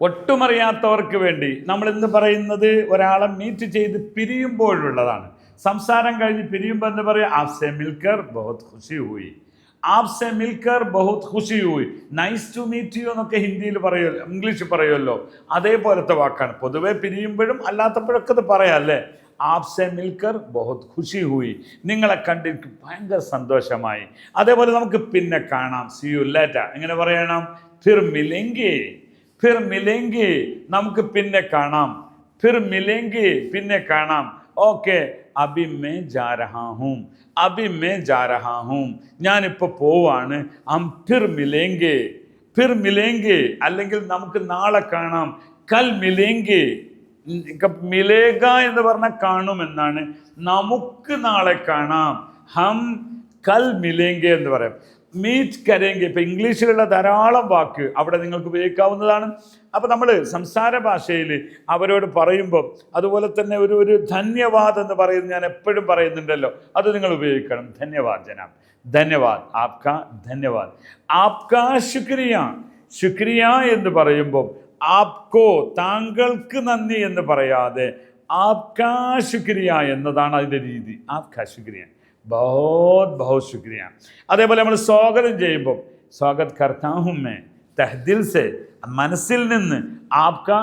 ഒട്ടുമറിയാത്തവർക്ക് വേണ്ടി നമ്മൾ ഇന്ന് പറയുന്നത് ഒരാളെ മീറ്റ് ചെയ്ത് പിരിയുമ്പോഴുള്ളതാണ്. സംസാരം കഴിഞ്ഞ് പിരിയുമ്പോൾ എന്ന് പറയാം, ആപ്സെ മിൽക്കർ ബഹുത് ഖുഷി ഹുയി, ആപ്സെ മിൽക്കർ ബഹുത് ഖുഷി ഹുയി. നൈസ് ടു മീറ്റ് യു എന്നൊക്കെ ഹിന്ദിയിൽ പറയുമല്ലോ, ഇംഗ്ലീഷ് പറയുമല്ലോ, അതേപോലത്തെ വാക്കാണ്. പൊതുവെ പിരിയുമ്പോഴും അല്ലാത്തപ്പോഴൊക്കെ ഇത് പറയാം അല്ലേ. ആപ്സെ മിൽക്കർ ബഹുത് ഖുഷി ഹുയി, നിങ്ങളെ കണ്ടിട്ട് ഭയങ്കര സന്തോഷമായി. അതേപോലെ നമുക്ക് പിന്നെ കാണാം, സി യു ലേറ്റർ എങ്ങനെ പറയണം, ഫിർ മിലെങ്കെ, ഫിർ മിലെങ്കെ, നമുക്ക് പിന്നെ കാണാം, ഫിർ മിലെങ്കെ, പിന്നെ കാണാം. ഓക്കെ, അബി മേ ജാ രഹാ ഹൂം, അബി മേ ജാ രഹാ ഹൂം, ഞാനിപ്പോൾ പോവാണ്. ഹം ഫിർ മിലെങ്കെ, ഫിർ മിലെങ്കെ, അല്ലെങ്കിൽ നമുക്ക് നാളെ കാണാം. കൽ മിലെങ്കെ, മിലേഗ എന്ന് പറഞ്ഞാൽ കാണുമെന്നാണ്. നമുക്ക് നാളെ കാണാം. ഹം കൽ മിലേങ്കെ എന്ന് പറയാം. മീറ്റ് കരേങ്കെ, ഇപ്പം ഇംഗ്ലീഷിലുള്ള ധാരാളം വാക്ക് അവിടെ നിങ്ങൾക്ക് ഉപയോഗിക്കാവുന്നതാണ്. അപ്പോൾ നമ്മൾ സംസാര ഭാഷയിൽ അവരോട് പറയുമ്പോൾ അതുപോലെ തന്നെ ഒരു ധന്യവാദ് എന്ന് പറയുന്നത് ഞാൻ എപ്പോഴും പറയുന്നുണ്ടല്ലോ, അത് നിങ്ങൾ ഉപയോഗിക്കണം. ധന്യവാദ് ജനാബ്, ധന്യവാദ്, ആപ്കാ ധന്യവാദ്, ആപ്കാ ശുക്രിയ. ശുക്രിയ എന്ന് പറയുമ്പോൾ ആപ്കോ, താങ്കൾക്ക് നന്ദി എന്ന് പറയാതെ ആപ്കാ ശുക്രിയ എന്നതാണ് അതിൻ്റെ രീതി. ആപ്കാ ശുക്രിയ, ബഹുത് ബഹുത് ശുക്രിയ. അതേപോലെ നമ്മൾ സ്വാഗതം ചെയ്യുമ്പോൾ സ്വാഗത് കർത്താ ഹൂം മേ, തഹ്ദിൽ സെ, മനസ്സിൽ നിന്ന്. ആപ്കാ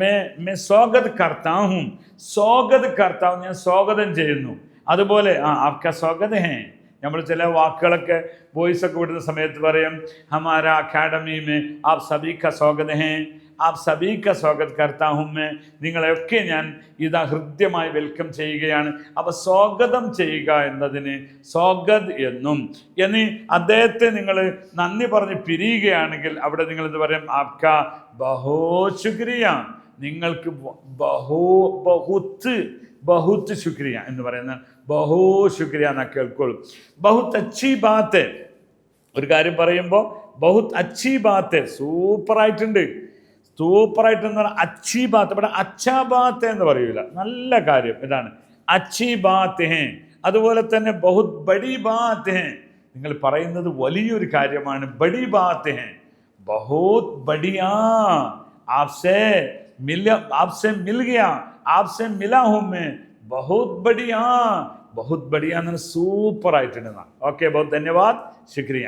മേ സ്വാഗത് കർത്താ ഹൂം, സ്വാഗത് കർത്താ, ഞാൻ സ്വാഗതം ചെയ്യുന്നു. അതുപോലെ ആപ്കാ സ്വാഗത് ഹേ. നമ്മൾ ചില വാക്കുകളൊക്കെ വോയിസ് ഒക്കെ വിടുന്ന സമയത്ത് പറയും, ഹമാര അക്കാഡമി മേ ആപ് സബീ കാ സ്വാഗത് ഹേ, ആപ് സബീ കാ സ്വാഗത് കർത്താ ഹൂം മേ, നിങ്ങളെയൊക്കെ ഞാൻ ഇതാ ഹൃദ്യമായി വെൽക്കം ചെയ്യുകയാണ്. അപ്പോൾ സ്വാഗതം ചെയ്യുക എന്നതിന് സ്വാഗത് എന്നും. ഇനി അദ്ദേഹത്തെ നിങ്ങൾ നന്ദി പറഞ്ഞ് പിരിയുകയാണെങ്കിൽ അവിടെ നിങ്ങൾ എന്ത് പറയും, ആപ്കാ ബഹുത് ശുക്രിയ, നിങ്ങൾക്ക് ബഹുത്ത് ശുക്രിയ എന്ന് പറയുന്ന ബഹു ശുക്രിയ എന്നാ കേൾക്കുള്ളൂ. ബഹുത്ത് അച്ചി ബാത്ത്, ഒരു കാര്യം പറയുമ്പോൾ ബഹുത്ത് അച്ചി ബാത്ത്, സൂപ്പറായിട്ടുണ്ട്, സൂപ്പറായിട്ടെന്ന് പറഞ്ഞാൽ അച്ചി ബാത്ത്. ഇവിടെ അച്ഛാ ബാത്ത് എന്ന് പറയൂല, നല്ല കാര്യം ഇതാണ്, അച്ചി ബാത്ത് ഹേ. അതുപോലെ തന്നെ ബഹുത് ബഡി ബാത്ത് ഹേ, നിങ്ങൾ പറയുന്നത് വലിയൊരു കാര്യമാണ്, ബഡി ബാത്ത് ഹേ, ബഹുത് ബഡിയാ, ആപ്സെ മിൽ ഗയാ, ആപ്സെ മിലാ ഹൂം മേ, ബഹുത് ബഡിയാ, ബഹുത് ബഡിയ എന്ന് സൂപ്പർ ആയിട്ടുണ്ട്. ഓക്കെ, ബഹുത് ധന്യവാദ്, ശുക്രിയ.